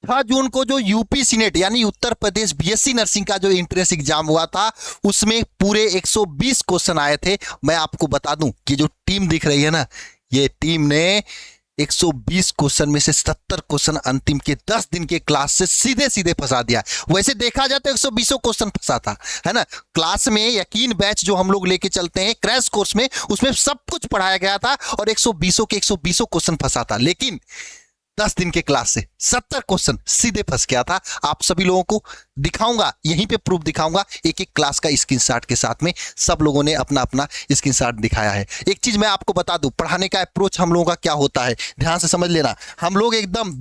6 जून को जो UP senate यानी उत्तर प्रदेश बीएससी नर्सिंग का जो एंट्रेंस एग्जाम हुआ था उसमें पूरे 120 क्वेश्चन आए थे। मैं आपको बता दूं कि जो टीम दिख रही है ना, ये टीम ने 120 क्वेश्चन में से 70 क्वेश्चन अंतिम के 10 दिन के क्लास से सीधे सीधे फंसा दिया। वैसे देखा जाए तो 120 क्वेश्चन फंसा था, है ना। क्लास में यकीन बैच जो हम लोग लेके चलते हैं क्रैश कोर्स में, उसमें सब कुछ पढ़ाया गया था और 120 के 120 क्वेश्चन फंसा था, लेकिन 10 दिन के क्लास से 70 क्वेश्चन सीधे फंस गया था। आप सभी लोगों को दिखाऊंगा, यहीं पे प्रूफ दिखाऊंगा एक एक क्लास का स्क्रीनशॉट के साथ में। सब लोगों ने अपना अपना स्क्रीनशॉट दिखाया है। एक चीज मैं आपको बता दूं, पढ़ाने का अप्रोच हम लोगों का क्या होता है, ध्यान से समझ लेना। हम लोग एकदम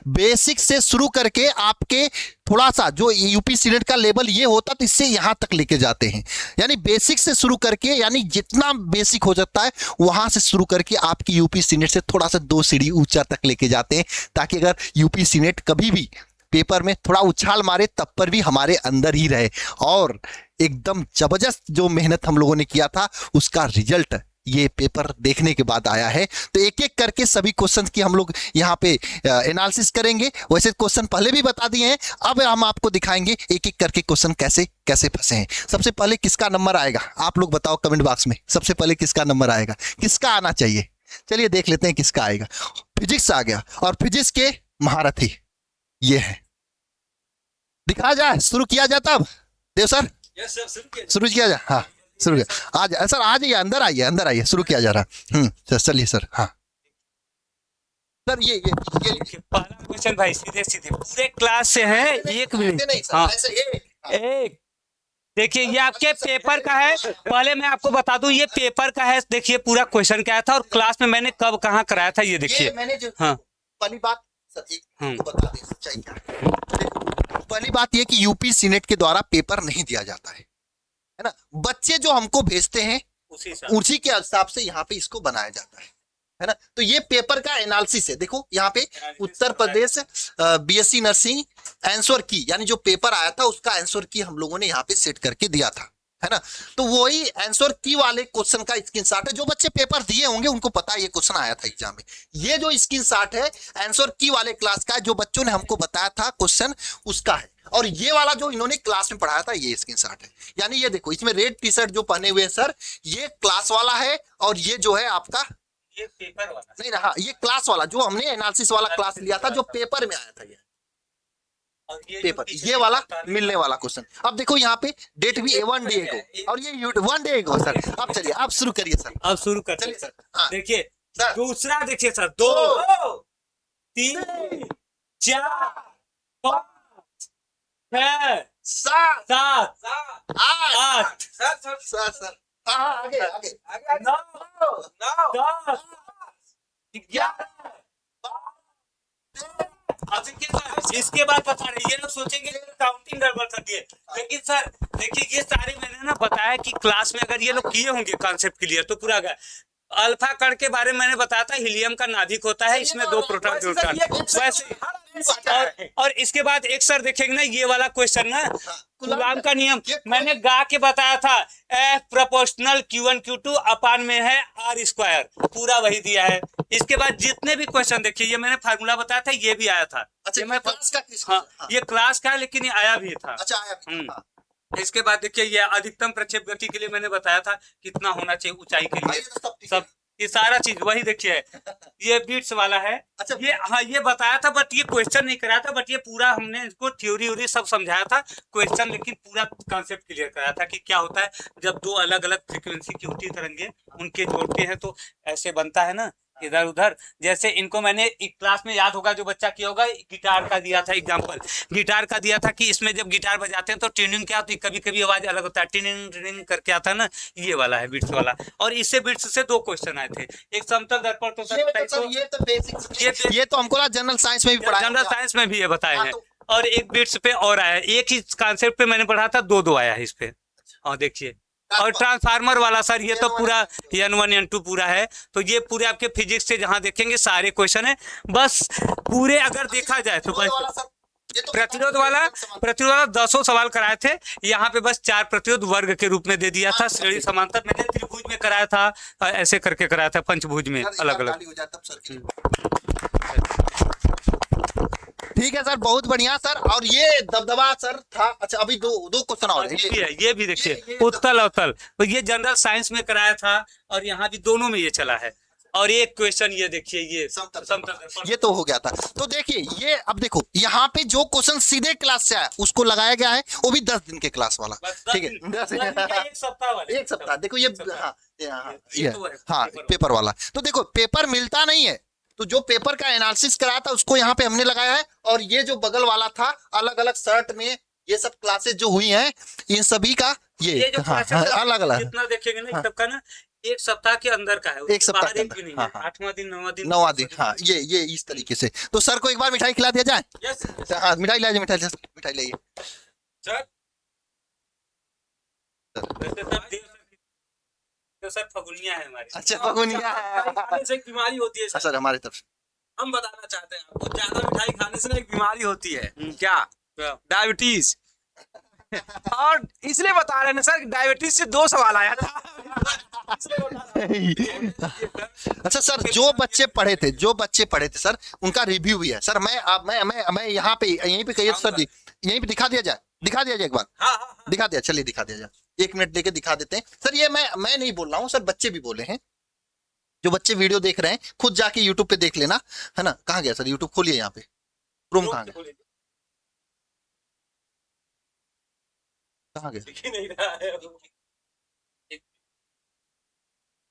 बेसिक से शुरू करके आपके थोड़ा सा जो यूपी सीनेट का लेवल ये होता तो इससे यहां तक लेके जाते हैं। यानी बेसिक से शुरू करके, यानी जितना बेसिक हो जाता है वहां से शुरू करके आपकी यूपी सीनेट से थोड़ा सा 2 सीढ़ी ऊंचा तक लेके जाते हैं, ताकि अगर यूपी सीनेट कभी भी पेपर में थोड़ा उछाल मारे तब पर भी हमारे अंदर ही रहे। और एकदम जबरदस्त जो मेहनत हम लोगों ने किया था उसका रिजल्ट ये पेपर देखने के बाद आया है। तो एक एक करके सभी क्वेश्चन की हम लोग यहाँ पे एनालिसिस करेंगे। वैसे क्वेश्चन पहले भी बता दिए हैं, अब हम आपको दिखाएंगे एक एक करके क्वेश्चन कैसे कैसे फंसे हैं। सबसे पहले किसका नंबर आएगा आप लोग बताओ कमेंट बॉक्स में, सबसे पहले किसका नंबर आएगा, किसका आना चाहिए। चलिए देख लेते हैं किसका आएगा। फिजिक्स आ गया, और फिजिक्स के महारथी ये है। दिखा जाए, शुरू किया जाए तब देव सर, शुरू किया जाए। हाँ शुरू किया, आज सर आ जाइए, अंदर आइए, शुरू किया जा रहा। चलिए सर। हाँ सर ये पहला क्वेश्चन भाई सीधे सीधे पूरे क्लास से है। एक मिनट, हाँ एक देखिए ये आपके पेपर का है। पहले मैं आपको बता दूं ये पेपर का है। देखिए पूरा क्वेश्चन क्या था और क्लास में मैंने कब कहाँ कराया था ये देखिए। हाँ पहली बात सर एक तो बता दें सच्चाई क्या है। पहली बात ये कि यूपी सीनेट के द्वारा पेपर नहीं दिया जाता है ना। बच्चे जो हमको भेजते हैं उसी के हिसाब से यहाँ पे इसको बनाया जाता है ना। तो ये पेपर का एनालिसिस है। देखो यहाँ पे Uttar Pradesh BSc nursing answer की, यानी जो पेपर आया था उसका आंसर की हम लोगों ने यहाँ पे सेट करके दिया था, है ना। तो वही आंसर की वाले क्वेश्चन का स्क्रीनशॉट है। जो बच्चे पेपर दिए होंगे उनको पता है ये क्वेश्चन आया था एग्जाम में। ये जो स्क्रीनशॉट है आंसर की वाले क्लास का है, जो बच्चों ने हमको बताया था क्वेश्चन उसका है। और ये वाला जो इन्होंने क्लास में पढ़ाया था ये स्क्रीनशॉट है। यानी ये देखो इसमें रेड टी शर्ट जो पहने हुए हैं सर, ये क्लास वाला है, और ये जो है आपका ये पेपर वाला नहीं ना। हाँ ये क्लास वाला जो हमने एनालिसिस वाला क्लास लिया था, जो पेपर में आया था ये पेपर, ये वाला मिलने वाला क्वेश्चन। अब देखो यहाँ पे डेट भी 1 डे को, और ये 1 डे को सर। अब चलिए आप शुरू करिए सर। अब शुरू कर चलिए सर। देखिए दूसरा देखिए सर, 2 3 4 5 6 7 8 सर आगे 9 10 11। इसके बाद बता रहे ये लोग सोचेंगे काउंटिंग गड़बड़ कर दिए, लेकिन सर देखिए ये सारे मैंने ना बताया कि क्लास में अगर ये लोग किए होंगे कॉन्सेप्ट क्लियर तो पूरा गया। अल्फा कण के बारे में मैंने बताया था, हीलियम का नाभिक होता है, इसमें 2 प्रोटॉन न्यूट्रॉन वैसे। और इसके बाद एक सर देखेंगे ना ये वाला क्वेश्चन ना, कूलॉम का नियम मैंने गा के बताया था, F प्रोपोर्शनल Q1 Q2 अपान में है R², पूरा वही दिया है। इसके बाद जितने भी क्वेश्चन देखिए ये मैंने फार्मूला बताया था, ये भी आया था। अच्छा मैं क्लास का हाँ ये क्लास का है लेकिन ये आया भी था। अच्छा आया। इसके बाद देखिए ये अधिकतम प्रक्षेप गति के लिए मैंने बताया था कितना होना चाहिए ऊंचाई के लिए, सब ये सारा चीज वही देखिए। ये बीट्स वाला है। अच्छा ये हाँ ये बताया था, बट ये क्वेश्चन नहीं कराया था, बट ये पूरा हमने इसको थ्योरी सब समझाया था क्वेश्चन, लेकिन पूरा कॉन्सेप्ट क्लियर कराया था कि क्या होता है जब 2 अलग अलग फ्रीक्वेंसी की होती तरंगे उनके जोड़ते हैं तो ऐसे बनता है ना इधर उधर। जैसे इनको मैंने एक क्लास में याद होगा जो बच्चा किया होगा, गिटार का दिया था एग्जांपल, गिटार का दिया था कि इसमें जब गिटार बजाते हैं तो ट्यूनिंग क्या होती है, कभी कभी आवाज अलग होता है, टिनिंग टिनिंग करके आता है ना, ये वाला है बिट्स वाला। और इससे बिट्स से 2 क्वेश्चन आए थे, एक समतल दर्पण तो सर ये तो हमको ना जनरल साइंस में भी पढ़ा, जनरल साइंस में भी ये बताए हैं। और एक बिट्स पे और आया, एक ही कॉन्सेप्ट पे मैंने पढ़ा था, 2 आया है इस पे। और देखिए और ट्रांसफार्मर वाला सर ये तो पूरा N1 N2 पूरा है। तो ये पूरे आपके फिजिक्स से जहां देखेंगे सारे क्वेश्चन है, बस पूरे अगर देखा जाए तो बस प्रतिरोध वाला 10 सवाल कराए थे, यहाँ पे बस 4 प्रतिरोध वर्ग के रूप में दे दिया था। श्रेणी समांतर मैंने त्रिभुज में कराया था, ऐसे करके कराया था, पंचभुज में अलग अलग। ठीक है सर, बहुत बढ़िया सर। और ये दबदबा सर था। अच्छा अभी दो क्वेश्चन और और है। ये भी देखिए उत्तल अवतल, तो ये जनरल साइंस में कराया था और यहाँ भी दोनों में ये चला है। और एक क्वेश्चन ये देखिए, ये ये तो हो गया था। तो देखिए ये अब देखो यहाँ पे जो क्वेश्चन सीधे क्लास से आया उसको लगाया गया है, वो भी 10 दिन के क्लास वाला। ठीक है, एक सप्ताह वाला, एक सप्ताह। देखो ये हाँ ये तो है, हाँ पेपर वाला। तो देखो पेपर मिलता नहीं है, तो जो पेपर का एनालिसिस कराया था उसको यहाँ पे हमने लगाया है। और ये जो बगल वाला था अलग अलग शर्ट में ये सब क्लासेस जो हुई हैं इन सभी का ये जो हाँ, अलग अलग जितना देखेंगे ना सबका ना एक सप्ताह के अंदर का है, एक सप्ताह के एक भी नहीं है। 8वां दिन 9वां दिन हाँ ये इस तरीके से। तो सर को एक बार मिठाई खिला दिया जाए। यस हाँ मिठाई लाइए, मिठाई लाइए सर। तो सर फगुनिया है हमारी। अच्छा फगुनिया खाने से एक बीमारी होती है सर हमारी तरफ से। हम बताना चाहते हैं आपको, ज्यादा मिठाई खाने से ना एक बीमारी होती है। क्या? डायबिटीज। और इसलिए बता रहे हैं सर, डायबिटीज से 2 सवाल आया था। अच्छा सर जो बच्चे पढ़े थे सर उनका रिव्यू भी है सर। मैं यहाँ पे यहीं पे कहिए सर जी, यहीं पे दिखा दिया जाए एक बार। दिखा दिया, चलिए दिखा दिया जाए। 1 मिनट देके दिखा देते हैं सर। ये मैं नहीं बोल रहा हूँ सर, बच्चे भी बोले हैं। जो बच्चे वीडियो देख रहे हैं खुद जाके यूट्यूब पे देख लेना, है ना। कहाँ गया सर यूट्यूब खोलिए, यहाँ पे क्रोम कहाँ गया, कहाँ गया? नहीं रहा है।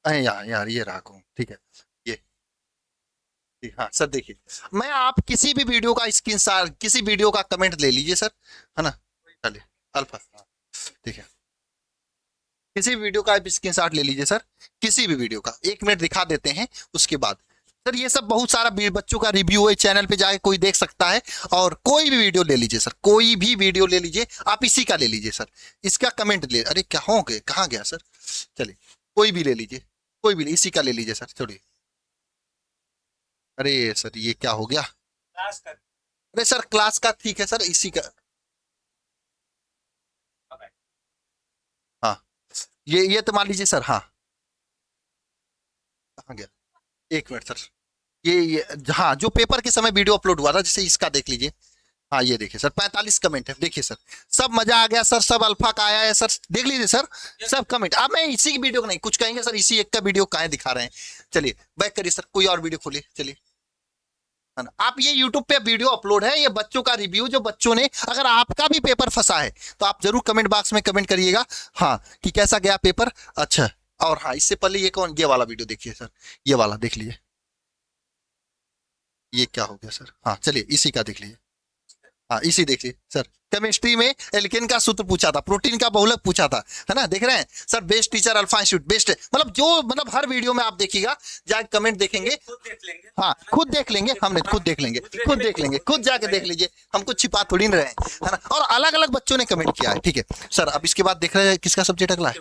अरे यार ये रहा Chrome, ठीक है ये ठीक। हाँ सर देखिए, मैं आप किसी भी वीडियो का स्क्रीनशॉट, किसी वीडियो का कमेंट ले लीजिए सर, है ना। चलिए अल्फा ठीक है, किसी भी वीडियो का आप स्क्रीनशॉट ले लीजिए सर, किसी भी वीडियो का 1 मिनट दिखा देते हैं। उसके बाद सर ये सब बहुत सारा बच्चों का रिव्यू है, चैनल पे जाके कोई देख सकता है। और कोई भी वीडियो ले लीजिए सर, कोई भी वीडियो ले लीजिए आप, इसी का ले लीजिए सर, इसका कमेंट ले। अरे क्या हो गए, कहाँ गया सर? चलिए कोई भी ले लीजिए, कोई भी इसी का ले लीजिए सर। छोड़िए, अरे सर ये क्या हो गया? अरे सर क्लास का ठीक है सर, इसी का। हाँ ये तो मान लीजिए सर। हाँ कहाँ गया? 1 मिनट सर। ये हाँ जो पेपर के समय वीडियो अपलोड हुआ था, जैसे इसका देख लीजिए। हाँ ये देखिए सर 45 कमेंट है, देखिए सर सब मजा आ गया सर, सब अल्फा का आया है सर, देख लीजिए सर सब कमेंट। अब मैं इसी की वीडियो का नहीं कुछ कहेंगे सर, इसी एक का वीडियो कहाँ दिखा रहे हैं। चलिए बैक करिए सर, कोई और वीडियो खोलिए। चलिए है ना, आप ये यूट्यूब पे वीडियो अपलोड है, ये बच्चों का रिव्यू, जो बच्चों ने, अगर आपका भी पेपर फंसा है तो आप जरूर कमेंट बॉक्स में कमेंट करिएगा हाँ कि कैसा गया पेपर। अच्छा और हाँ इससे पहले ये वाला वीडियो देखिए सर, ये वाला देख लीजिए। ये क्या हो गया सर? हाँ चलिए इसी का देख लीजिए। हाँ इसी देखिए सर, केमिस्ट्री में एल्केन का सूत्र पूछा था, प्रोटीन का बहुलक पूछा था, है ना। देख रहे हैं sir, best teacher alpha institute best, मतलब जो मतलब हर वीडियो में आप देखिएगा, जाके कमेंट देखेंगे, हाँ खुद देख लेंगे, हमने खुद देख लेंगे, खुद जाके देख लीजिए, हम कुछ छिपा थोड़ी नहीं रहे हैं, है ना। और अलग अलग बच्चों ने कमेंट किया है, ठीक है सर। अब इसके बाद देख रहे हैं किसका सब्जेक्ट अगला है।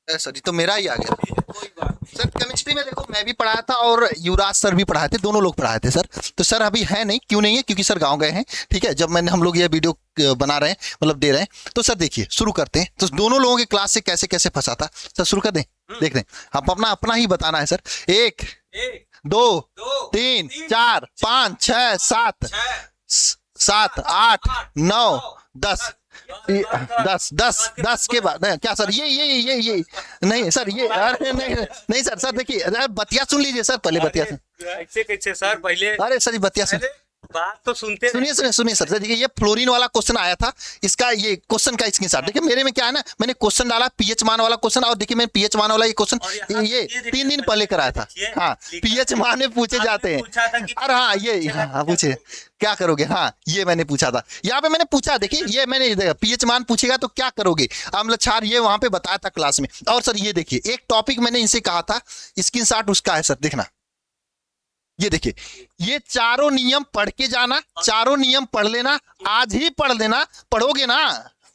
सर तो मेरा ही आ गया सर। केमिस्ट्री में देखो मैं भी पढ़ाया था और युवराज सर भी पढ़ाए थे, दोनों लोग पढ़ाए थे सर। तो सर अभी है नहीं, क्यों नहीं है? क्योंकि सर गांव गए हैं, ठीक है। जब मैंने हम लोग ये वीडियो बना रहे हैं, मतलब दे रहे हैं, तो सर देखिए शुरू करते हैं। तो दोनों लोगों के क्लास से कैसे कैसे फंसा था सर, शुरू कर दें, देख दें। हम अपना ही बताना है सर। 1 2 3 4 5 6 7 8 9 10 10 के बाद नहीं, क्या सर ये नहीं सर, ये अरे नहीं सर देखिए बतिया सुन लीजिए सर, पहले बतिया कैसे सर पहले, अरे सर बतिया सुन, बात तो सुनते, सुनिए सर देखिए ये फ्लोरीन वाला क्वेश्चन आया था, इसका ये क्वेश्चन का स्क्रीनशॉट देखिए। मेरे में क्या है ना, मैंने क्वेश्चन डाला पीएच मान वाला क्वेश्चन, और देखिए मैंने पीएच मान वाला ये क्वेश्चन ये 3 दिन पहले कराया था। हाँ पीएच मान में पूछे जाते हैं, अरे हाँ ये हाँ पूछे क्या करोगे, हाँ ये मैंने पूछा था, यहाँ पे मैंने पूछा। देखिए ये मैंने पीएच मान पूछेगा तो क्या करोगे, अम्ल क्षार, ये वहां पे बताया था क्लास में। और सर ये देखिए एक टॉपिक मैंने इनसे कहा था, स्क्रीनशॉट उसका है सर, देखना। ये देखिए ये चारों नियम पढ़ के जाना, चारों नियम पढ़ लेना, आज ही पढ़ लेना, पढ़ोगे ना,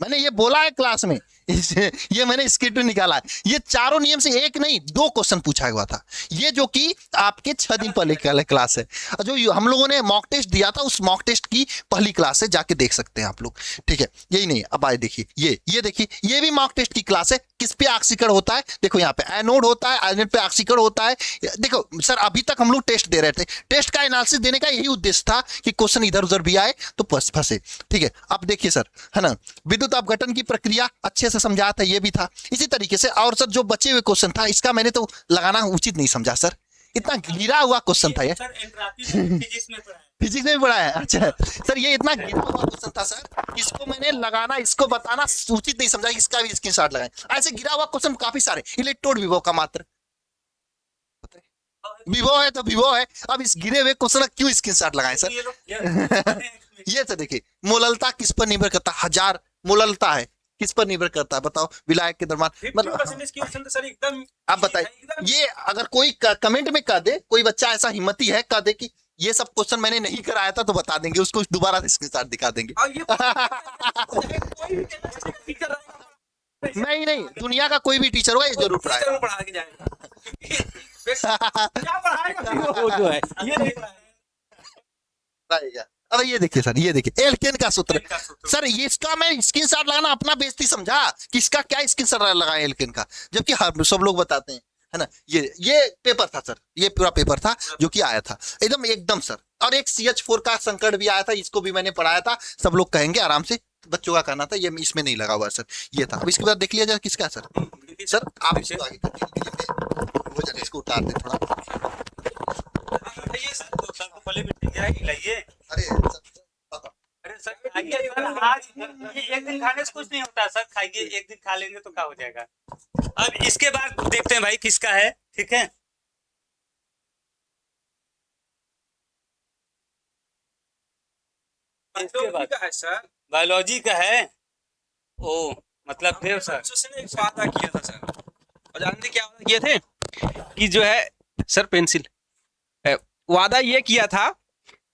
मैंने ये बोला है क्लास में, ये मैंने स्क्रिप्ट में निकाला है। ये चारों नियम से एक नहीं 2 क्वेश्चन पूछा हुआ था, ये जो कि आपके 6 दिन पहले का क्लास है, जो हम लोगों ने मॉक टेस्ट दिया था उस मॉक टेस्ट की पहली क्लास है, जाके देख सकते हैं आप लोग, ठीक है। यही नहीं, अब आए देखिए ये देखिए, ये भी मॉक टेस्ट की क्लास है। किस पे ऑक्सीकरण होता है, देखो यहाँ पे एनोड होता है, एनोड पे ऑक्सीकरण होता है। देखो सर, अभी तक हम लोग टेस्ट दे रहे थे, टेस्ट का एनालिसिस देने का यही उद्देश्य था कि क्वेश्चन इधर उधर भी आए तो फंसे, ठीक है। अब देखिए सर, है ना, विद्युत अपघटन की प्रक्रिया अच्छे से समझाया था, ये भी था इसी तरीके से। और सर जो बचे हुए क्वेश्चन था, इसका मैंने तो लगाना उचित नहीं समझा सर, इतना गिरा हुआ क्वेश्चन था ये। फिजिक्स में भी पढ़ा है, अच्छा सर, ये इतना गिरा हुआ क्वेश्चन था सर, इसको मैंने लगाना, इसको बताना उचित नहीं समझा, इसका भी स्क्रीनशॉट लगाएं। ऐसे गिरा हुआ क्वेश्चन काफी सारे, इलेक्ट्रोड विभव का मात्र विभव है तो विभव है, अब इस गिरे हुए क्वेश्चन का क्यों स्क्रीनशॉट लगाएं सर? ये तो देखिए, मोललता किस पर निर्भर करता है, 1000 मोललता है, किस पर निर्भर करता है बताओ, विलायक के दरम्यान, मतलब सर एकदम। आप बताइए, ये अगर कोई कमेंट में कह दे, कोई बच्चा ऐसा हिम्मती है कह दे कि ये सब क्वेश्चन मैंने नहीं कराया था, तो बता देंगे उसको, दोबारा स्क्रीनशॉट दिखा देंगे। नहीं नहीं, दुनिया का कोई भी टीचर होगा ये जरूर पढ़ाएगा। पढ़ा के जाएगा। क्या पढ़ाएगा वो जो है, ये नहीं पढ़ाएगा। अब ये देखिए सर, ये देखिए एल्केन का सूत्र सर, ये इसका मैं स्क्रीनशॉट लगाना अपना बेइज्जती समझा कि इसका क्या स्क्रीनशॉट लगाया एल्केन का, जबकि सब लोग बताते हैं, है ना। ये पेपर था सर, ये पूरा पेपर था जो कि आया था एकदम सर। और एक CH4 का संकट भी आया था, इसको भी मैंने पढ़ाया था, सब लोग कहेंगे आराम से, बच्चों का कहना था, ये इसमें नहीं लगा हुआ सर, ये था। अब इसके बाद देख लिया जाए किसका सर, सर आप इसको आगे वो जाने, इसको उतार दे थोड़ा। ये सर तो सर को पहले मिल जाएगी, लाइए। अरे सर, अरे सर खाइए सर, आज ये एक दिन खाने से कुछ नहीं होता सर, खाइए, एक दिन खा लेंगे तो क्या हो जाएगा। अब इसके बाद देखते हैं भाई किसका है, ठीक है। इसके बाद है सर, बायोलॉजी का है। ओ मतलब फिर सर उसने एक वादा किया था सर, और जानते क्या वादा किए थे कि जो है सर, पेंसिल वादा ये किया था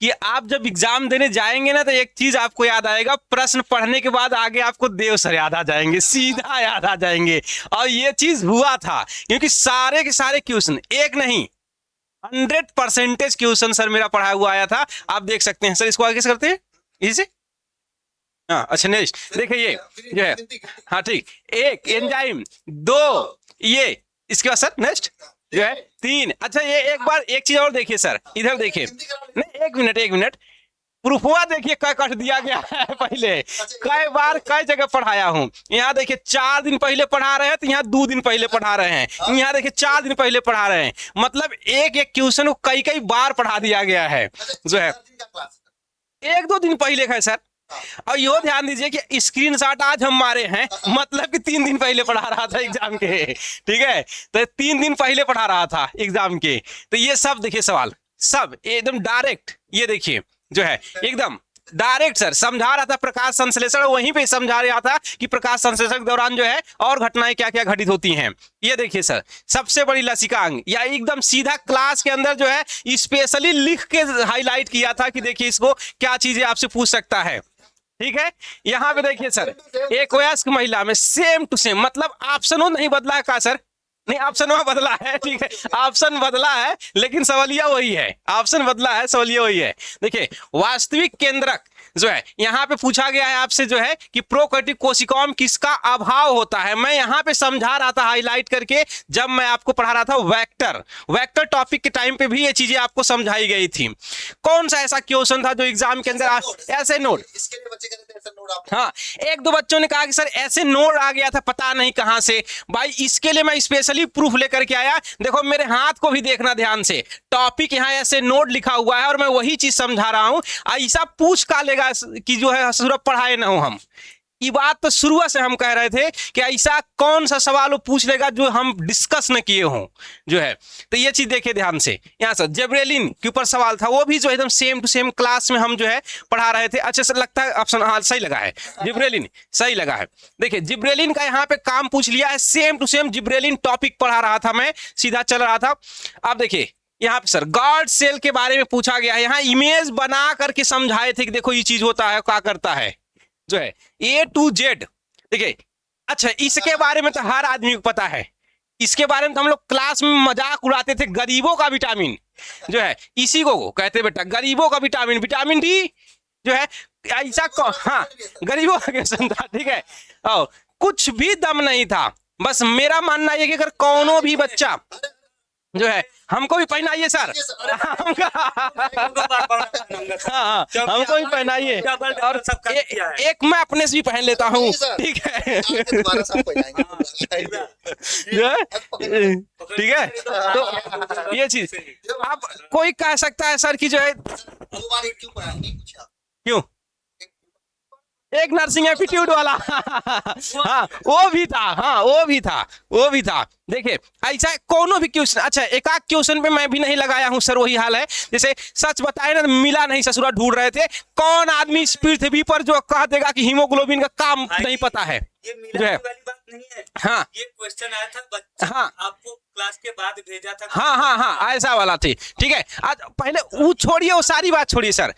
कि आप जब एग्जाम देने जाएंगे ना, तो एक चीज आपको याद आएगा, प्रश्न पढ़ने के बाद आगे आपको देव सर याद आ जाएंगे, सीधा याद आ जाएंगे। और ये चीज हुआ था, क्योंकि सारे के सारे क्वेश्चन, एक नहीं 100% क्वेश्चन सर मेरा पढ़ा हुआ आया था, आप देख सकते हैं सर। इसको आगे से करते हैं इसे, हाँ अच्छा, नेक्स्ट देखिए, ये जो है, हाँ ठीक, 1 एंजाइम, 2 ये, इसके बाद सर नेक्स्ट जो है 3। अच्छा ये एक बार एक चीज और देखिए सर, इधर देखिए, नहीं एक मिनट, प्रूफवा देखिए क्या कट दिया गया है पहले, कई बार कई जगह पढ़ाया हूँ। यहाँ देखिए 4 दिन पहले पढ़ा रहे हैं, तो यहाँ 2 दिन पहले पढ़ा रहे हैं, यहाँ देखिए 4 दिन पहले पढ़ा रहे हैं, मतलब एक क्वेश्चन को कई बार पढ़ा दिया गया है, जो है 1-2 दिन पहले है सर। और यो ध्यान दीजिए कि स्क्रीनशॉट आज हम मारे हैं, मतलब कि 3 दिन पहले पढ़ा रहा था एग्जाम के, ठीक है, तो 3 दिन पहले पढ़ा रहा था एग्जाम के। तो ये सब देखिए सवाल, सब एकदम डायरेक्ट, ये देखिए जो है एकदम डायरेक्ट सर समझा रहा था प्रकाश संश्लेषण, वहीं पे समझा रहा था कि प्रकाश संश्लेषण के दौरान जो है और घटनाएं क्या क्या घटित होती हैं। ये देखिए सर, सबसे बड़ी लसिकांग, या एकदम सीधा क्लास के अंदर जो है स्पेशली लिख के हाईलाइट किया था कि देखिए इसको क्या चीजें आपसे पूछ सकता है, ठीक है। यहाँ पे देखिए सर, एक वयस्क महिला में सेम टू सेम, मतलब ऑप्शनों नहीं बदला है का सर, नहीं ऑप्शन बदला है, ठीक है, ऑप्शन बदला है लेकिन सवालिया वही है, ऑप्शन बदला है सवालिया वही है। देखिए वास्तविक केंद्रक जो है यहाँ पे पूछा गया है आपसे जो है कि प्रोकैरियोटिक कोशिकाओं में किसका अभाव होता है। मैं यहाँ पे समझा रहा था हाईलाइट करके, जब मैं आपको पढ़ा रहा था वेक्टर टॉपिक के टाइम पे भी ये चीजें आपको समझाई गई थी। कौन सा ऐसा क्वेश्चन था जो एग्जाम के अंदर ऐसे नोट, हाँ 1-2 बच्चों ने कहा कि सर ऐसे नोट आ गया था पता नहीं कहां से। भाई इसके लिए मैं स्पेशली प्रूफ लेकर के आया, देखो मेरे हाथ को भी देखना ध्यान से, टॉपिक यहाँ ऐसे नोट लिखा हुआ है और मैं वही चीज समझा रहा हूं। ऐसा पूछ का लेगा कि जो है सूरज पढ़ाए ना हो हम, ये बात तो शुरुआत से हम कह रहे थे कि ऐसा कौन सा सवाल वो पूछ लेगा जो हम डिस्कस न किए हों, जो है। तो ये चीज देखिए ध्यान से, यहाँ सर जिब्रेलिन के ऊपर सवाल था, वो भी जो एकदम सेम टू सेम क्लास में हम जो है पढ़ा रहे थे। अच्छा सर लगता है ऑप्शन हाँ सही लगा है, जिब्रेलिन सही लगा है। देखिए जिब्रेलिन का यहाँ पे काम पूछ लिया है, same to same gibberellin topic पढ़ा रहा था मैं, सीधा चल रहा था। अब देखिए यहाँ पे सर गॉड सेल के बारे में पूछा गया है, यहाँ इमेज बना करके समझाए थे कि देखो ये चीज होता है क्या करता है, जो है A to Z। देखिए अच्छा, इसके बारे में तो हर आदमी को पता है। इसके बारे में तो हम लोग क्लास में मजाक उड़ाते थे, गरीबों का विटामिन जो है इसी को कहते बेटा, गरीबों का विटामिन, विटामिन डी जो है ऐसा हाँ, गरीबों का क्वेश्चन था, ठीक है। और कुछ भी दम नहीं था, बस मेरा मानना ये कि अगर कौनो भी बच्चा जो है, हमको भी पहनाइए सर, हाँ हमको भी पहनाइए, और एक मैं अपने से भी पहन लेता हूँ, ठीक है, ठीक है। तो ये चीज अब कोई कह सकता है सर कि जो है क्यों एक नर्सिंग एप्टीट्यूड वाला हाँ वो भी था, हाँ वो भी था। देखिए ऐसा कोनो भी क्वेश्चन, अच्छा एक आध क्वेश्चन पे मैं भी नहीं लगाया हूँ सर, वही हाल है जैसे सच बताए ना, मिला नहीं, ससुरा ढूंढ रहे थे, कौन आदमी इस पृथ्वी पर जो कह देगा कि हीमोग्लोबिन का काम नहीं पता है, ये जो है वाली बात नहीं है। हाँ ये क्वेश्चन आया था बच्चा, हाँ आपको क्लास के बाद भेजा था, हाँ ऐसा वाला थी, ठीक है। आज पहले वो छोड़िए, वो सारी बात छोड़िए सर,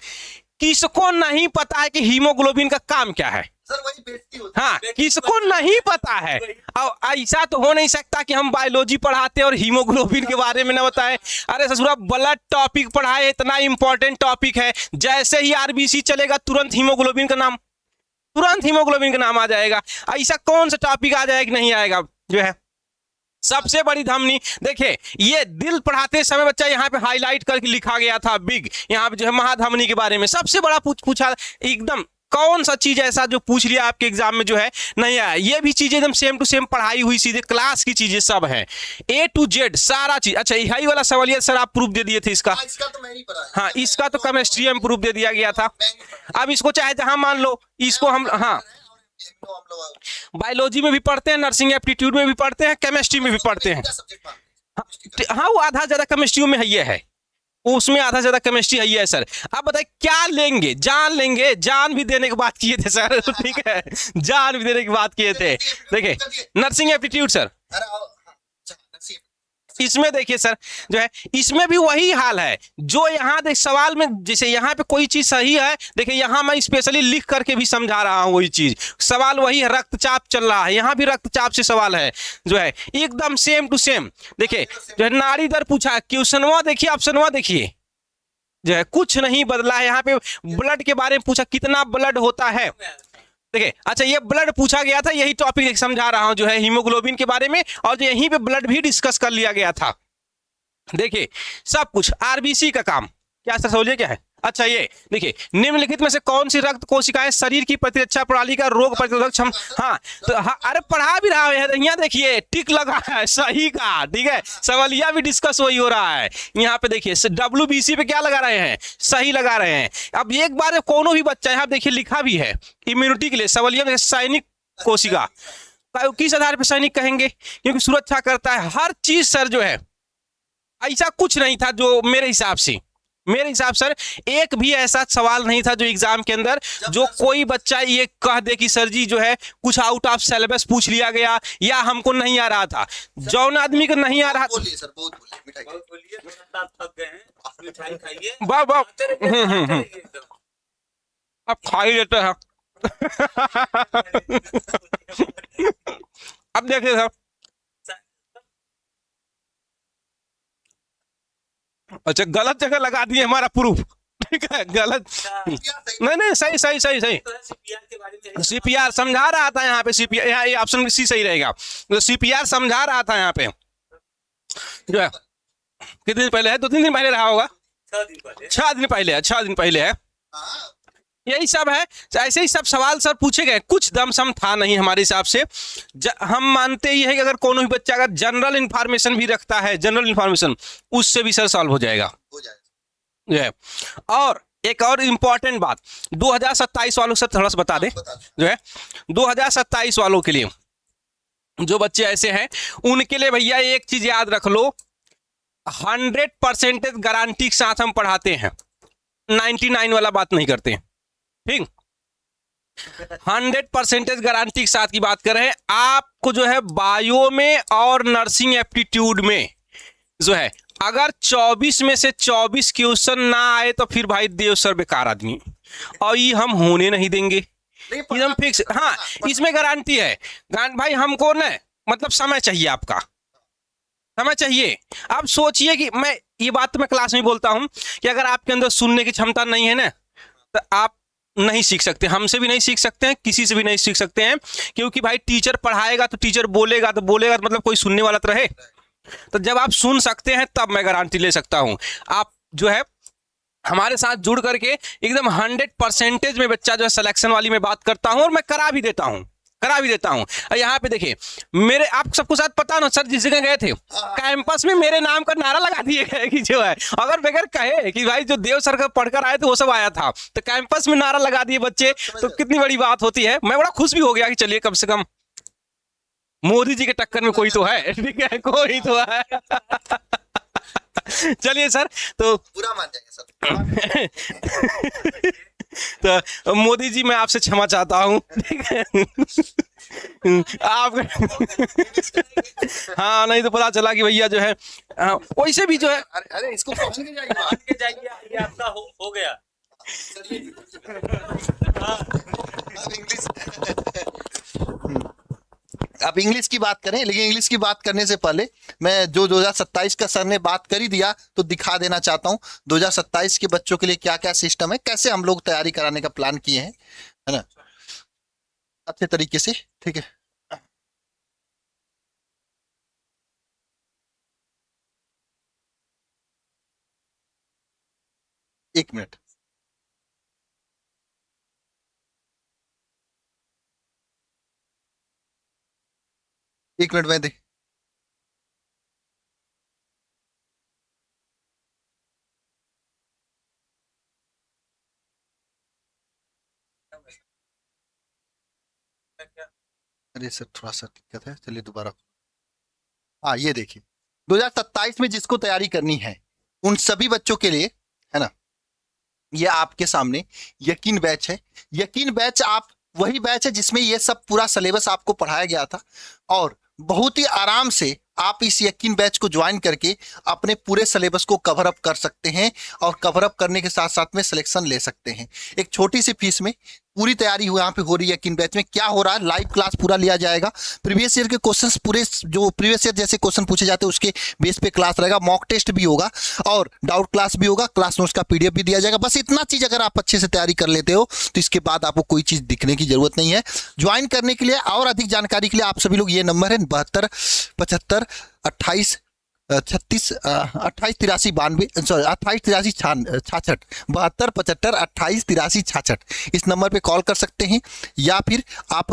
किसको नहीं पता है कि हीमोग्लोबिन का काम क्या है सर, वही बेइज्जती होती हाँ, किसको नहीं पता है। और ऐसा तो हो नहीं सकता कि हम बायोलॉजी पढ़ाते और हीमोग्लोबिन के बारे में ना बताएं। अरे ससुरा ब्लड टॉपिक पढ़ाए, इतना इंपॉर्टेंट टॉपिक है, जैसे ही आरबीसी चलेगा तुरंत हीमोग्लोबिन का नाम आ जाएगा। ऐसा कौन सा टॉपिक आ जाएगा कि नहीं आएगा जो है। सबसे बड़ी धमनी देखिए, ये दिल पढ़ाते समय बच्चा यहाँ पे हाईलाइट करके लिखा गया था बिग, यहाँ पे जो है महाधमनी के बारे में सबसे बड़ा पूछा एकदम, कौन सा चीज ऐसा जो पूछ लिया आपके एग्जाम में जो है नहीं आया। ये भी चीजें एकदम सेम टू सेम पढ़ाई हुई, सीधे क्लास की चीजें सब है, A to Z सारा चीज। अच्छा यही वाला सवालियत सर आप प्रूफ दे दिए थे इसका, इसका तो मैं नहीं पढ़ा, हाँ इसका तो केमिस्ट्री में प्रूफ दे दिया गया था। अब इसको चाहे जहां मान लो, इसको हम हाँ बायोलॉजी में भी पढ़ते हैं, नर्सिंग एप्टीट्यूड में भी पढ़ते हैं, केमिस्ट्री में भी पढ़ते हैं। हाँ वो आधा ज्यादा केमिस्ट्री में है, उसमें आधा ज्यादा केमिस्ट्री है सर। अब बताइए क्या लेंगे, जान लेंगे, जान भी देने की बात किए थे सर, ठीक है, जान भी देने की बात किए थे। देखिए नर्सिंग एप्टीट्यूड सर, इसमें देखिए सर जो है, इसमें भी वही हाल है जो यहाँ देख सवाल में, जैसे यहाँ पे कोई चीज सही है, देखिए यहाँ मैं स्पेशली लिख करके भी समझा रहा हूँ वही चीज, सवाल वही है, रक्तचाप चल रहा है, यहाँ भी रक्तचाप से सवाल है जो है एकदम सेम टू सेम। देखिए जो है नाड़ी दर पूछा, क्वेश्चनवा देखिए, ऑप्शनवा देखिए जो है कुछ नहीं बदला है। यहाँ पे ब्लड के बारे में पूछा, कितना ब्लड होता है, देखिए अच्छा ये ब्लड पूछा गया था, यही टॉपिक समझा रहा हूं जो है हीमोग्लोबिन के बारे में, और जो यहीं पे ब्लड भी डिस्कस कर लिया गया था। देखिए सब कुछ आरबीसी का काम क्या सर समझिए क्या है। अच्छा ये देखिए निम्नलिखित में से कौन सी रक्त कोशिकाएं शरीर की प्रतिरक्षा प्रणाली का रोग प्रतिरोधक क्षमता, हाँ तो हाँ, अरे पढ़ा भी रहा है, यहाँ देखिए टिक लगा है सही का, ठीक है, सवालिया भी डिस्कस वही हो रहा है। यहाँ पे देखिए WBC पे क्या लगा रहे हैं, सही लगा रहे हैं। अब एक बार कोनो भी बच्चा यहाँ देखिए लिखा भी है इम्यूनिटी के लिए सवालिया में सैनिक कोशिका, किस आधार पर सैनिक कहेंगे, क्योंकि सुरक्षा करता है हर चीज सर जो है। ऐसा कुछ नहीं था जो मेरे हिसाब सर एक भी ऐसा सवाल नहीं था जो एग्जाम के अंदर जो कोई बच्चा ये कह दे कि सर जी जो है कुछ आउट ऑफ सिलेबस पूछ लिया गया या हमको नहीं आ रहा था। जौन आदमी को नहीं आ रहा, वाह अब खा ही लेते हैं अब देखिए सर, अच्छा गलत जगह लगा दिए हमारा प्रूफ, ठीक है, गलत नहीं सही CPR समझा रहा था यहाँ पे, CPR यहाँ ऑप्शन सी सही रहेगा, तो CPR समझा रहा था यहाँ पे जो है, कितने दिन पहले है, 2-3 दिन पहले रहा होगा, 6 दिन पहले है, यही सब है। ऐसे ही सब सवाल सर पूछे गए, कुछ दमसम था नहीं हमारे हिसाब से। हम मानते ही है कि अगर कोनो भी बच्चा अगर जनरल इंफॉर्मेशन भी रखता है, जनरल इंफॉर्मेशन उससे भी सर सॉल्व हो जाएगा। और एक और इम्पॉर्टेंट बात 2027 वालों से थोड़ा सा बता दे जो है, 2027 वालों के लिए जो बच्चे ऐसे हैं उनके लिए भैया एक चीज याद रख लो, 100% गारंटी के साथ हम पढ़ाते हैं, 99 वाला बात नहीं करते हैं, ठीक, 100% गारंटी के साथ की बात कर रहे हैं। आपको जो है बायो में और नर्सिंग एप्टीट्यूड में जो है अगर 24 में से 24 क्वेश्चन ना आए तो फिर भाई देव सर बेकार आदमी, और ये हम होने नहीं देंगे। एकदम फिक्स। हाँ, इसमें गारंटी है भाई। हमको ना मतलब समय चाहिए, आपका समय चाहिए। आप सोचिए कि मैं ये बात तो मैं क्लास में बोलता हूँ कि अगर आपके अंदर सुनने की क्षमता नहीं है ना, तो आप नहीं सीख सकते, हमसे भी नहीं सीख सकते हैं, किसी से भी नहीं सीख सकते हैं। क्योंकि भाई टीचर पढ़ाएगा तो टीचर बोलेगा तो मतलब कोई सुनने वाला तो रहे। तो जब आप सुन सकते हैं तब मैं गारंटी ले सकता हूं। आप जो है हमारे साथ जुड़ करके एकदम 100% में बच्चा जो है सिलेक्शन वाली में बात करता हूं, और मैं करा भी देता हूं। और यहाँ पे देखिए मेरे, आप सबको साथ पता ना सर, जिस जगह गए थे कैंपस में मेरे नाम का नारा लगा दिए गए कि जो है, अगर बगैर कहे कि भाई जो देव सर का पढ़कर आए थे वो सब आया था, तो कैंपस में नारा लगा दिए बच्चे, तो कितनी बड़ी बात होती है। मैं बड़ा खुश भी हो गया कि चलिए कम से कम मोदी जी के टक्कर में कोई तो है, ठीक है, कोई तो है। चलिए सर, तो पूरा मान जाएंगे सर। तो मोदी जी मैं आपसे क्षमा चाहता हूँ, ठीक है। आप हाँ, नहीं तो पता चला कि भैया जो है वैसे भी जो है, अरे इसको पहन के जाइए, मान के जाइए, ये आपका हो गया। अब इंग्लिश की बात करें, लेकिन इंग्लिश की बात करने से पहले मैं जो 2027 का सर ने बात कर ही दिया तो दिखा देना चाहता हूं 2027 के बच्चों के लिए क्या क्या सिस्टम है, कैसे हम लोग तैयारी कराने का प्लान किए हैं, है ना, अच्छे तरीके से, ठीक है। एक मिनट, मैं देख, अरे सर थोड़ा सा दिक्कत है, चलिए दोबारा। हाँ ये देखिए 2027 में जिसको तैयारी करनी है उन सभी बच्चों के लिए, है ना, ये आपके सामने यकीन बैच है। यकीन बैच आप वही बैच है जिसमें ये सब पूरा सिलेबस आपको पढ़ाया गया था, और बहुत ही आराम से आप इस यकीन बैच को ज्वाइन करके अपने पूरे सिलेबस को कवर अप कर सकते हैं, और कवर अप करने के साथ साथ में सिलेक्शन ले सकते हैं। एक छोटी सी फीस में पूरी तैयारी यहाँ पे हो रही है। यकीन बैच में क्या हो रहा है, लाइव क्लास पूरा लिया जाएगा, प्रीवियस ईयर के क्वेश्चंस पूरे जो प्रीवियस ईयर जैसे क्वेश्चन पूछे जाते हैं उसके बेस पे क्लास रहेगा, मॉक टेस्ट भी होगा और डाउट क्लास भी होगा, क्लास नोट्स का पीडीएफ भी दिया जाएगा। बस इतना चीज अगर आप अच्छे से तैयारी कर लेते हो तो इसके बाद आपको कोई चीज दिखने की जरूरत नहीं है। ज्वाइन करने के लिए और अधिक जानकारी के लिए आप सभी लोग, ये नंबर है 72 75 28 36 28 83 92, सॉरी 28 83 66, 72 75 28 83 66, इस नंबर पे कॉल कर सकते हैं, या फिर आप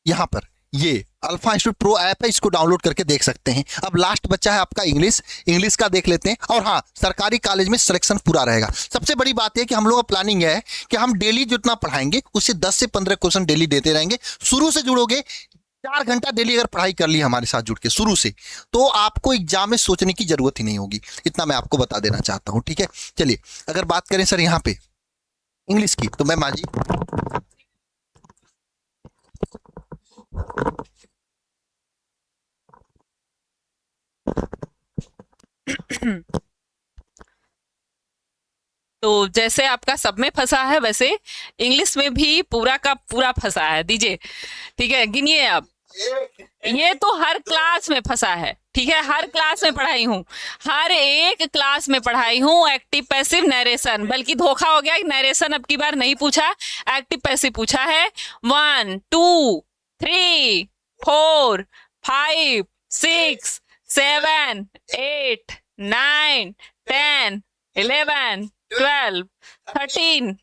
यहाँ पर ये अल्फा इंस्टीट्यूट प्रो ऐप है, इसको डाउनलोड करके देख सकते हैं। अब लास्ट बच्चा है आपका इंग्लिश का देख लेते हैं। और हाँ, सरकारी कॉलेज में सिलेक्शन पूरा रहेगा। सबसे बड़ी बात है कि हम लोग का प्लानिंग है कि हम डेली जितना पढ़ाएंगे उससे 10 से 15 क्वेश्चन डेली देते रहेंगे। शुरू से जुड़ोगे, 4 घंटा डेली अगर पढ़ाई कर ली हमारे साथ जुड़ के शुरू से, तो आपको एग्जाम में सोचने की जरूरत ही नहीं होगी। इतना मैं आपको बता देना चाहता हूं, ठीक है। चलिए अगर बात करें सर यहाँ पे इंग्लिश की, तो मैं माजी तो जैसे आपका सब में फंसा है वैसे इंग्लिश में भी पूरा का पूरा फंसा है। दीजिए, ठीक है, गिनिए आप। ये तो हर क्लास में फंसा है, ठीक है, हर क्लास में पढ़ाई हूँ, हर एक क्लास में पढ़ाई हूँ। एक्टिव पैसिव नरेशन, बल्कि धोखा हो गया, नरेशन अब की बार नहीं पूछा, एक्टिव पैसिव पूछा है। 1 2 3 4 5 6 7 8 9 10 11 12 13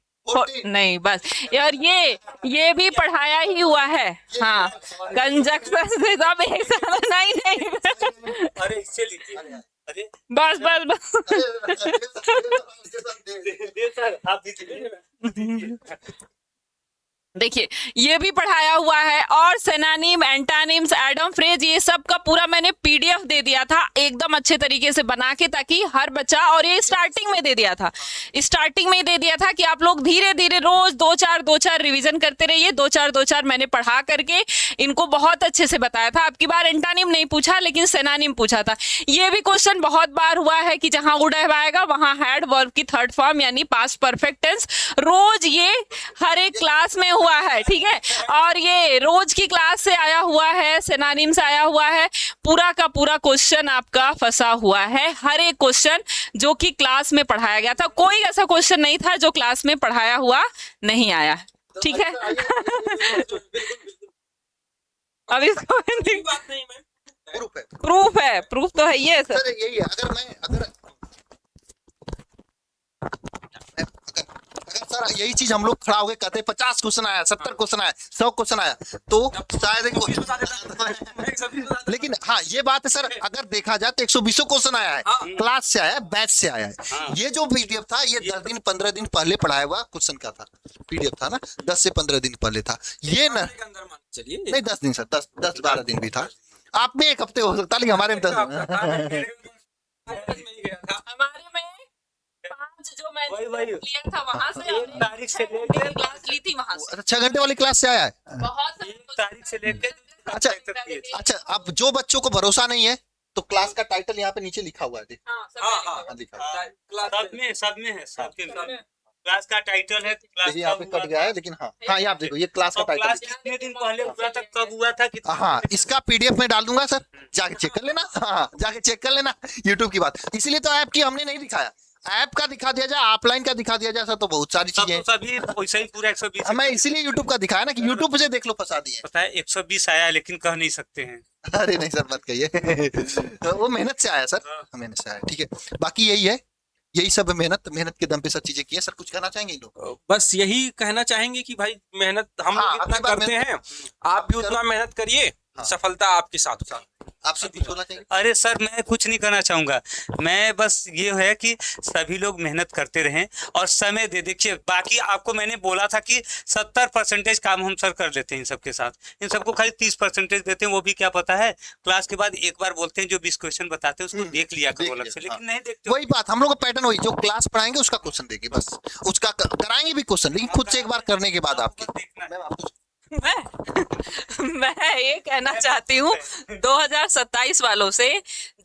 नहीं बस, और ये भी पढ़ाया ही हुआ है। हाँ, कंजक्शन से सब एक साथ नहीं अरे इससे लीजिए, अरे बस बस बस। दे सर, आप दीजिए। देखिए ये भी पढ़ाया हुआ है, और सिनोनिम, एंटोनिम्स, एडम फ्रेज, ये सब का पूरा मैंने पीडीएफ दे दिया था एकदम अच्छे तरीके से बना के, ताकि हर बच्चा, और ये स्टार्टिंग में दे दिया था, स्टार्टिंग में दे दिया था कि आप लोग धीरे धीरे रोज 2-4 रिवीजन करते रहिए। 2-4 मैंने पढ़ा करके इनको बहुत अच्छे से बताया था। अब की बार एंटोनिम नहीं पूछा, लेकिन सिनोनिम पूछा था। ये भी क्वेश्चन बहुत बार हुआ है कि जहां वुड हैव आएगा वहां हैड वर्ब की थर्ड फॉर्म यानी पास्ट परफेक्ट टेंस। रोज ये हर एक क्लास में हुआ है, ठीक है, और ये रोज की क्लास से आया हुआ है, सिनोनिम से आया हुआ है, पूरा का पूरा क्वेश्चन आपका फंसा हुआ है। हर एक क्वेश्चन जो कि क्लास में पढ़ाया गया था, कोई ऐसा क्वेश्चन नहीं था जो क्लास में पढ़ाया हुआ नहीं आया, ठीक है। अब इसको प्रूफ तो है ये सर। यही है। अगर सर यही चीज हम लोग खड़ा होकर कहते 50 क्वेश्चन आया, 70 क्वेश्चन आया, 100 क्वेश्चन आया, तो शायद लेकिन हाँ ये बात है सर, अगर देखा जाए तो 120 क्वेश्चन आया है, क्लास से आया है, बैच से आया है। ये जो पीडीएफ था ये 10 दिन 15 दिन पहले पढ़ाया हुआ क्वेश्चन का था, पीडीएफ था ना, 10 से 15 दिन पहले था ये ना, नहीं 10 दिन सर, 10-12 दिन भी था। आप में एक हफ्ते हो सकता, लेकिन हमारे में 10 हमारे में 5 जो मैंने लिया था वहां से, एक तारीख से लेकर क्लास ली थी वहां से, 6 घंटे वाली क्लास से आया है। बहुत तारीख से लेकर अच्छा अब जो बच्चों को भरोसा नहीं है तो क्लास का टाइटल यहाँ पे नीचे लिखा हुआ है, लिखा हुआ है। सब में है, सबके क्लास का टाइटल है, क्लास यहाँ पे कट गया है, लेकिन हाँ ये आप देखो, ये क्लास का क्लास टाइटल। कितने दिन पहले हुआ था, कब हुआ था, कितना हाँ इसका पीडीएफ में डाल दूंगा सर, जाके चेक कर लेना। हाँ जाके चेक कर लेना, यूट्यूब की बात। इसीलिए तो ऐप की हमने नहीं दिखाया, ऐप का दिखा दिया जाए, ऑफलाइन का दिखा दिया जाए सर, तो बहुत सारी चीजें सभी वैसे ही पूरा 120। मैं इसीलिए यूट्यूब का दिखाया ना, कि यूट्यूब से देख लो, फंसा दिए। पता है 120 आया, लेकिन कह नहीं सकते हैं। अरे नहीं सर मत कहिए, वो मेहनत से आया सर, मेहनत से आया, ठीक है। बाकी यही है, यही सब मेहनत के दम पे सब चीजें की है। सर कुछ कहना चाहेंगे लोग? बस यही कहना चाहेंगे कि भाई मेहनत हम लोग इतना करते हैं, आप भी उतना मेहनत करिए, सफलता आपके साथ होगी। आपसे कुछ बोलना चाहिए? अरे सर मैं कुछ नहीं कहना चाहूंगा, मैं बस ये है कि सभी लोग मेहनत करते रहें और समय दे। देखिए बाकी आपको मैंने बोला था कि 70% काम हम सर कर लेते हैं इन सबके साथ, इन सबको खाली 30% देते हैं, वो भी क्या पता है क्लास के बाद एक बार बोलते हैं जो 20 क्वेश्चन बताते हैं उसको देख लिया करो अलग से, लेकिन नहीं देखते। वही बात, हम लोग का पैटर्न वही, जो क्लास पढ़ाएंगे उसका क्वेश्चन देंगे, बस उसका कराएंगे भी क्वेश्चन, लेकिन खुद से एक बार करने के बाद आपके। मैं ये कहना चाहती हूँ 2027 वालों से,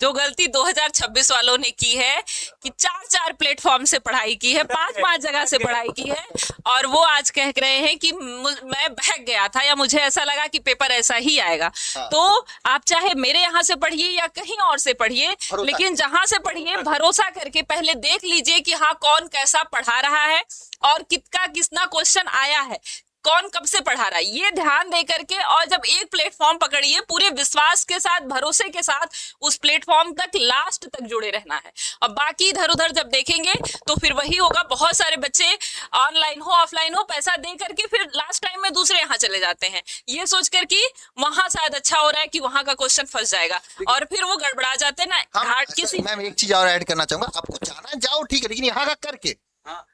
जो गलती 2026 वालों ने की है कि 4 प्लेटफॉर्म से पढ़ाई की है, 5 जगह से पढ़ाई की है, और वो आज कह रहे हैं कि मैं बहक गया था या मुझे ऐसा लगा कि पेपर ऐसा ही आएगा। तो आप चाहे मेरे यहाँ से पढ़िए या कहीं और से पढ़िए, लेकिन जहां से पढ़िए भरोसा करके पहले देख लीजिए कि हाँ कौन कैसा पढ़ा रहा है और कितना क्वेश्चन आया है, कौन कब से पढ़ा रहा है, ये ध्यान दे करके, और जब एक प्लेटफॉर्म पकड़िए पूरे विश्वास के साथ, भरोसे के साथ उस प्लेटफॉर्म तक लास्ट तक जुड़े रहना है। और बाकी इधर उधर जब देखेंगे तो फिर वही होगा, बहुत सारे बच्चे ऑनलाइन हो ऑफलाइन हो पैसा दे करके फिर लास्ट टाइम में दूसरे यहाँ चले जाते हैं, ये सोच कर कि वहां शायद अच्छा हो रहा है कि वहां का क्वेश्चन फंस जाएगा, और फिर वो गड़बड़ा जाते हैं ना घाट किसी। मैं एक चीज और ऐड करना चाहूंगा, आपको जाना जाओ ठीक है, लेकिन यहाँ का करके,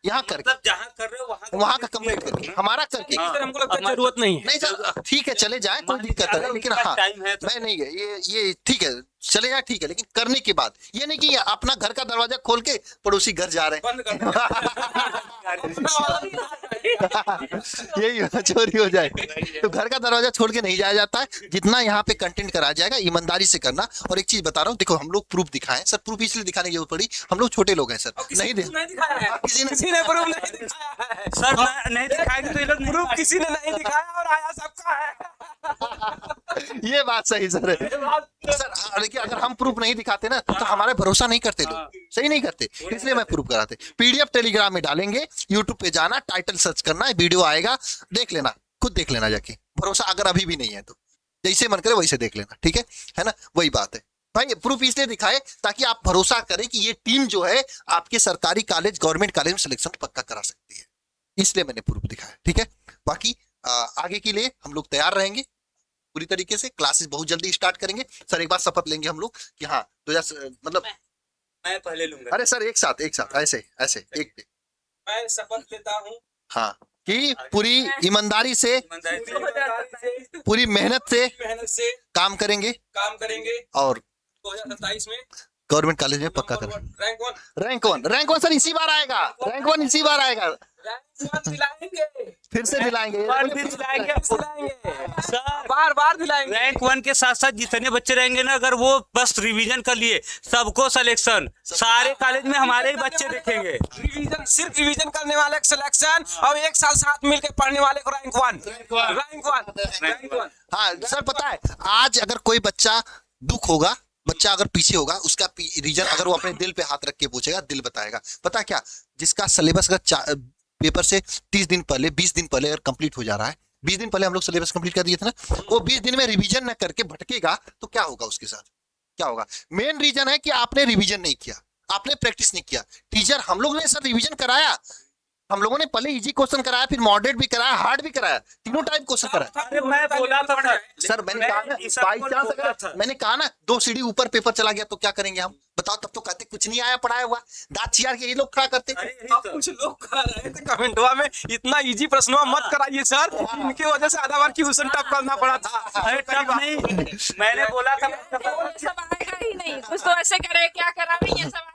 यहाँ करके, मतलब जहाँ कर रहे हो वहाँ का कंप्लीट करके, हमारा करके। सर हमको लगता है जरूरत नहीं है। नहीं सर ठीक है चले जाए, कोई दिक्कत नहीं, लेकिन हाँ मैं नहीं है ये ठीक है चले जाए ठीक है, लेकिन करने के बाद ये नहीं कि अपना घर का दरवाजा खोल के पड़ोसी घर जा रहे हैं यही चोरी हो जाए। तो घर का दरवाजा छोड़ के नहीं जाया जाता है, जितना यहाँ पे कंटेंट कराया जाएगा ईमानदारी से करना। और एक चीज बता रहा हूँ, देखो हम लोग प्रूफ दिखाएं सर, प्रूफ इसलिए दिखाने की जरूरत पड़ी, हम लोग छोटे लोग हैं सर, नहीं दिखाया है, किसी ने प्रूफ नहीं दिखाया है सर, नहीं दिखाएंगे तो ये लोग प्रूफ किसी ने नहीं दिखाया और आया सबका है ये बात सही सर है सर, लेकिन अगर हम प्रूफ नहीं दिखाते ना तो हमारे भरोसा नहीं करते लोग, सही नहीं करते, इसलिए मैं प्रूफ कराते। पीडीएफ टेलीग्राम में डालेंगे, यूट्यूब पे जाना, टाइटल सर्च करना, वीडियो आएगा, देख लेना, खुद देख लेना जाके, भरोसा अगर अभी भी नहीं है तो जैसे मन करे वैसे देख लेना, ठीक है ना, वही बात है भाई। प्रूफ इसलिए दिखाए ताकि आप भरोसा करें कि ये टीम जो है आपके सरकारी कॉलेज, गवर्नमेंट कॉलेज में सिलेक्शन पक्का करा सकती है, इसलिए मैंने प्रूफ दिखाया, ठीक है। बाकी आगे के लिए हम लोग तैयार रहेंगे पूरी तरीके से, क्लासेस बहुत जल्दी स्टार्ट करेंगे सर। एक बार शपथ लेंगे हम लोग कि हाँ 2000 मतलब मैं पहले लूंगा। अरे सर एक साथ ऐसे एक मैं शपथ लेता हूँ हाँ कि पूरी ईमानदारी से, पूरी मेहनत से काम करेंगे और 2027 में गवर्नमेंट कॉलेज में पक्का करें। रैंक 1 रैंक वन सर इसी बार आएगा, रैंक वन इसी बार आएगा, दिलाएंगे, फिर से दिलाएंगे। बार बार दिलाएंगे। रैंक 1 के साथ साथ जितने बच्चे रहेंगे ना, अगर वो बस रिवीजन कर लिए, सबको सिलेक्शन, सारे कॉलेज में हमारे ही बच्चे देखेंगे। रिवीजन, सिर्फ रिवीजन करने वाले को सिलेक्शन और 1 साल साथ मिलकर पढ़ने वाले को रैंक 1। हाँ सर, पता है आज अगर कोई बच्चा दुख होगा, बच्चा अगर पीछे होगा, उसका रीजन अगर वो अपने दिल पे हाथ रख के पूछेगा, दिल बताएगा। पता क्या, जिसका सिलेबस अगर पेपर से 30 दिन पहले, 20 दिन पहले अगर कंप्लीट हो जा रहा है, 20 दिन पहले हम लोग सिलेबस कंप्लीट कर दिए थे ना, वो 20 दिन में रिवीजन न करके भटकेगा तो क्या होगा उसके साथ, क्या होगा? मेन रीजन है कि आपने रिवीजन नहीं किया, आपने प्रैक्टिस नहीं किया। टीचर हम लोग ने सर रिवीजन कराया, हम लोगों ने पहले इजी क्वेश्चन कराया, फिर मॉडरेट भी कराया, हार्ड भी कराया, तीनों टाइप क्वेश्चन कराया। अरे मैं बोला था सर मैंने कहा ना, बाई चांस अगर मैंने कहा ना 2 सीढ़ी ऊपर पेपर चला गया तो क्या करेंगे हम, बताओ? तब तो कहते कुछ नहीं आया पढ़ाया हुआ, दांत चियार के ये लोग खड़ा करते। कुछ लोग कह रहे थे कमेंटवा में, इतना इजी प्रश्नवा मत कराइए सर, इनकी वजह से आधा बार क्वेश्चन टफ करना पड़ा था। अरे टफ नहीं, मैंने बोला था ये सब आएगा ही नहीं, कुछ तो ऐसे करे क्या करा रही ये सब।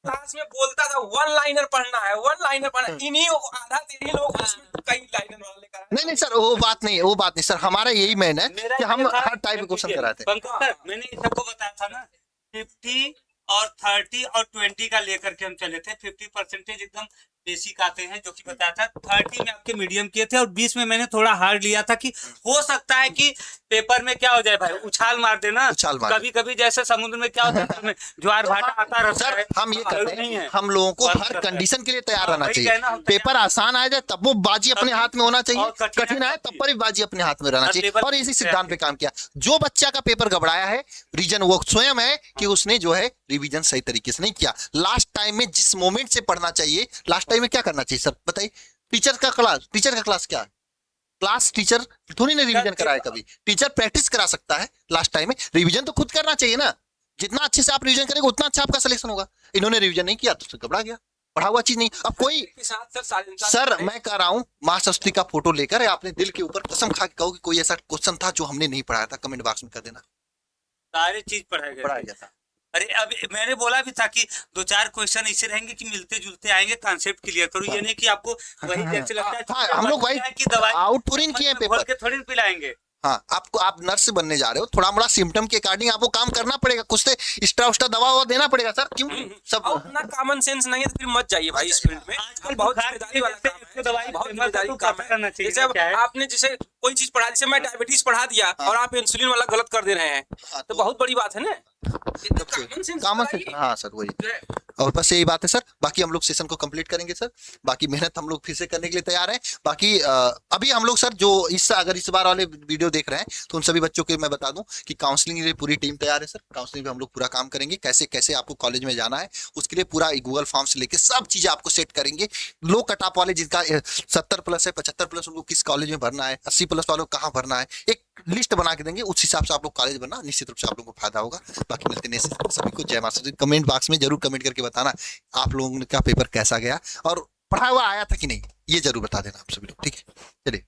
क्लास में बोलता था 1 लाइनर पढ़ना है, 1 लाइनर पढ़ना, इन्हीं आधा तेरी लोग उसमें कई लाइनर वाले करा। नहीं सर, वो बात नहीं सर, हमारा यही मेन है कि हम हर टाइप के क्वेश्चन कराते हैं। पंकज सर, मैंने इन सबको बताया था ना, 50 और 30 और 20 का लेकर के हम चले थे। 50% एकदम बेसिक आते हैं जो कि बताया था, 30 में आपके मीडियम किए थे और 20 में मैंने थोड़ा हार्ड लिया था कि हो सकता है कि पेपर में क्या हो जाए भाई, उछाल मार देना। कभी कभी जैसे समुद्र में क्या होता है, ज्वार भाटा आता रहता है। हम ये करते हैं, हम लोगों को हर कंडीशन के लिए तैयार रहना चाहिए। पेपर आसान आ जाए तब वो बाजी अपने हाथ में होना चाहिए, कठिन आए तब पर भी बाजी अपने हाथ में रहना चाहिए। और इसी सिद्धांत पे काम किया। जो बच्चा का पेपर घबराया है, रीजन वो स्वयं है कि उसने जो है रिवीजन सही तरीके से नहीं किया। लास्ट टाइम में जिस मोमेंट से पढ़ना चाहिए, लास्ट टाइम में क्या करना चाहिए सर बताइए? टीचर का क्लास क्या है? क्लास टीचर थोड़ी ना रिवीजन कराए, कभी टीचर प्रैक्टिस करा सकता है। लास्ट टाइम में रिवीजन तो खुद करना चाहिए ना, जितना अच्छे से आप रिवीजन करेंगे उतना अच्छा आपका सिलेक्शन होगा। इन्होंने रिवीजन नहीं किया तो घबरा गया, पढ़ा हुआ चीज नहीं। अब कोई सर मैं कह रहा हूँ, माँ सरस्वती का फोटो लेकर आपने दिल के ऊपर कसम खा के कहो कि कोई ऐसा क्वेश्चन था जो हमने नहीं पढ़ाया था, कमेंट बॉक्स में कर देना। सारी चीज पढ़ाया गया था। अरे अब मैंने बोला भी था कि 2-4 क्वेश्चन ऐसे रहेंगे कि मिलते जुलते आएंगे, कॉन्सेप्ट क्लियर करो। ये नहीं कि आपको वही जैसे लगता है। हाँ, हम लोग वही की दवाई आउटपुरिंग किए पेपर के थोड़ी पिलाएंगे। हाँ, आपको आप नर्स बनने जा रहे हो, थोड़ा मोड़ा सिम्टम के अकॉर्डिंग आपको काम करना पड़ेगा, कुछ से एक्स्ट्रा दवा देना पड़ेगा सर। क्यों सब उतना कॉमन सेंस नहीं है तो फिर मत जाइए भाई इस फील्ड में। आजकल बहुत जिम्मेदारी वाला काम है, बहुत जिम्मेदारी काम है। जैसे आपने जैसे कोई चीज पढ़ा, जैसे मैं डायबिटीज पढ़ा दिया और आप इंसुलिन वाला गलत कर दे रहे हैं, तो बहुत बड़ी बात है ना। कॉमन सेंस, हाँ सर वही। और बस यही बात है सर। बाकी हम लोग सेशन को कंप्लीट करेंगे सर, बाकी मेहनत हम लोग फिर से करने के लिए तैयार हैं। बाकी अभी हम लोग सर जो अगर इस बार वाले वीडियो देख रहे हैं तो उन सभी बच्चों के मैं बता दूं कि काउंसलिंग के लिए पूरी टीम तैयार है सर। काउंसलिंग पे हम लोग पूरा काम करेंगे, कैसे कैसे आपको कॉलेज में जाना है उसके लिए पूरा गूगल फॉर्म से लेके सब चीजें आपको सेट करेंगे। लो कट ऑफ वाले जिनका 70+ है, 75+ उनको किस कॉलेज में भरना है, 80+ वालों को कहाँ भरना है, एक लिस्ट बना के देंगे। उस हिसाब से आप लोग कॉलेज बनना, निश्चित रूप से आप लोगों को फायदा होगा। बाकी मिलते हैं सभी को जय माता दी। कमेंट बॉक्स में जरूर कमेंट करके बताना आप लोगों का पेपर कैसा गया और पढ़ा हुआ आया था कि नहीं, ये जरूर बता देना आप सभी लोग, ठीक है? चलिए।